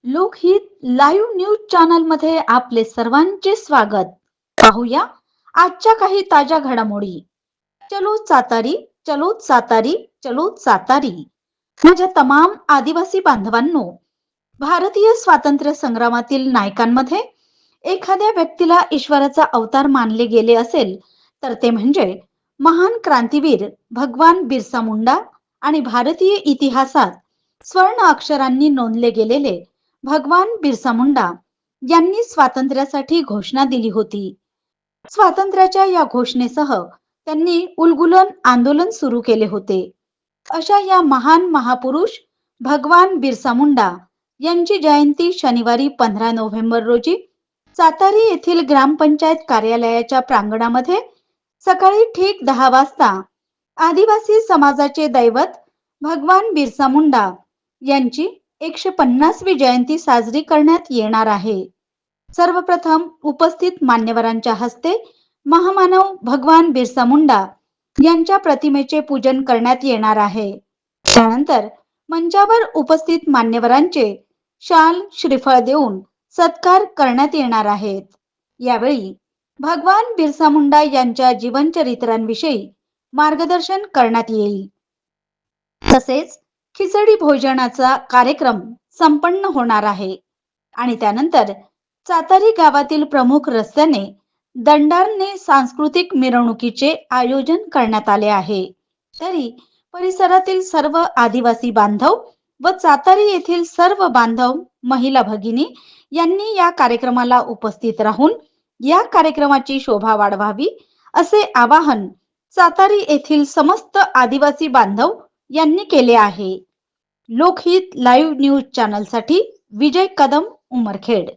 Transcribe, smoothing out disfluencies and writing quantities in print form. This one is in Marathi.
लोकहित लाईव्ह न्यूज चॅनल मध्ये आपले सर्वांचे स्वागत. पाहूया आजच्या काही ताज्या घडामोडी. चलो सातारी, चलो सातारी, चलो सातारी. माझ्या तमाम आदिवासी बांधवांनो, भारतीय स्वातंत्र्य संग्रामातील नायकांमध्ये एखाद्या व्यक्तीला ईश्वराचा अवतार मानले गेले असेल तर ते म्हणजे महान क्रांतीवीर भगवान बिरसा मुंडा आणि भारतीय इतिहासात स्वर्ण अक्षरांनी नोंदले गेलेले भगवान बिरसा मुंडा यांनी स्वातंत्र्यासाठी घोषणा दिली होती. स्वातंत्र्याच्या या घोषणेसह त्यांनी उलगुलन आंदोलन सुरू केले होते. अशा या महान महापुरुष भगवान बिरसा मुंडा यांची जयंती शनिवारी 15 नोव्हेंबर रोजी सातारी येथील ग्रामपंचायत कार्यालयाच्या प्रांगणामध्ये सकाळी ठीक 10 वाजता आदिवासी समाजाचे दैवत भगवान बिरसा मुंडा यांची 150वी जयंती साजरी करण्यात येणार आहे. सर्वप्रथम उपस्थित मान्यवरांच्या हस्ते महामानव भगवान बिरसा मुंडा यांच्या प्रतिमेचे पूजन करण्यात येणार आहे. त्यानंतर मंचावर उपस्थित मान्यवरांचे शाल श्रीफळ देऊन सत्कार करण्यात येणार आहेत. यावेळी भगवान बिरसा मुंडा यांच्या जीवनचरित्रांविषयी मार्गदर्शन करण्यात येईल. तसेच खिचडी भोजनाचा कार्यक्रम संपन्न होणार आहे आणि त्यानंतर सातारी गावातील प्रमुख रस्त्याने दंडारने सांस्कृतिक मिरवणुकीचे आयोजन करण्यात आले आहे. तरी परिसरातील सर्व आदिवासी बांधव व सातारी येथील सर्व बांधव महिला भगिनी यांनी या कार्यक्रमाला उपस्थित राहून या कार्यक्रमाची शोभा वाढवावी असे आवाहन सातारी येथील समस्त आदिवासी बांधव यांनी केले आहे. लोकहित लाईव्ह न्यूज चॅनल साठी विजय कदम, उमरखेड.